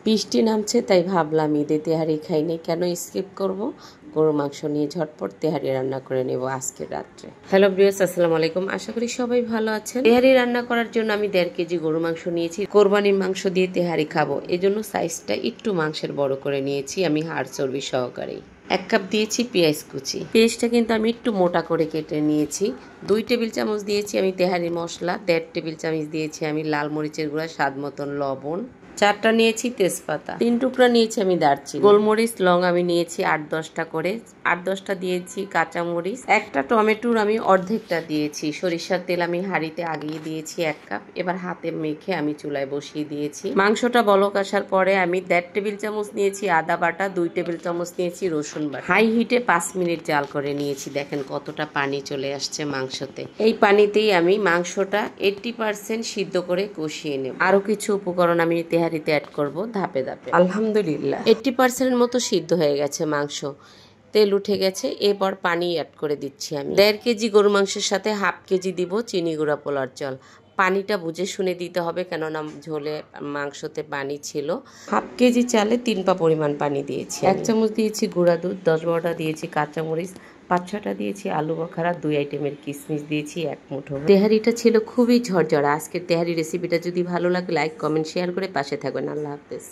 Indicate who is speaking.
Speaker 1: বৃষ্টি নামছে তাই ভাবলাম ঈদে তেহারি খাইনি, কেন স্কিপ করব। গরু মাংস নিয়ে ঝটপট তেহারি রান্না করে নেব আজকের রাত্রে। হ্যালো ভিউয়ার্স, আসসালামু আলাইকুম। আশা করি সবাই ভালো আছেন। তেহারি রান্না করার জন্য আমি 1.5 কেজি গরু মাংস নিয়েছি। কোরবানির মাংস দিয়ে তেহারি খাবো, এজন্য সাইজটা একটু মাংসের বড় করে নিয়েছি আমি, হাড় চর্বি সহকারে। 1 কাপ দিয়েছি পেঁয়াজ কুচি। পেঁয়াজটা কিন্তু আমি একটু মোটা করে কেটে নিয়েছি। 2 টেবিল চামচ দিয়েছি আমি তেহারি মশলা। 1.5 টেবিল চামচ দিয়েছি আমি লাল মরিচের গুঁড়া, স্বাদ মতন লবণ। 4টা নিয়েছি তেজপাতা, 3 টুকরা নিয়েছি আমি দারচিনি। গোলমরিচ লং আমি নিয়েছি 8-10টা করে, 8-10টা দিয়েছি কাঁচামরিচ। একটা টমেটোর আমি অর্ধেকটা দিয়েছি। সরিষার তেল আমি হাঁড়িতে আগিয়ে দিয়েছি 1 কাপ। এবার হাতে মেখে আমি চুলায় বসিয়ে দিয়েছি। মাংসটা বলক আসার পরে আমি 1.5 টেবিল চামচ নিয়েছি আদা বাটা, 2 টেবিল চামচ নিয়েছি রসুন বাটা। হাই হিটে 5 মিনিট জাল করে নিয়েছি। দেখেন কতটা পানি চলে আসছে মাংসতে। এই পানিতেই আমি মাংসটা 80% সিদ্ধ করে কষিয়ে নেব। আরো কিছু উপকরণ আমি তেহারিতে অ্যাড করব ধাপে ধাপে। আলহামদুলিল্লাহ 80% মতো সিদ্ধ হয়ে গেছে মাংস, তেল উঠে গেছে। এরপর পানি অ্যাড করে দিচ্ছি আমি। 1.5 কেজি গরু মাংসের সাথে 1/2 কেজি দিব চিনি গুঁড়া পোলার জল। পানিটা বুঝে শুনে দিতে হবে, কেননা ঝোলে মাংসতে পানি ছিল। 1/2 কেজি চালে 3 পা পরিমাণ পানি দিয়েছি। 1 চামচ দিয়েছি গুঁড়া দুধ, 10-12টা দিয়েছি কাঁচামরিচ, 5-6টা দিয়েছি আলু বখারা, 2 আইটেমের কিশমিশ দিয়েছি 1 মুঠো। তেহারিটা ছিল খুবই ঝরঝরা। আজকের তেহারি রেসিপিটা যদি ভালো লাগে লাইক কমেন্ট শেয়ার করে পাশে থাকবেন। আল্লাহ হাফেজ।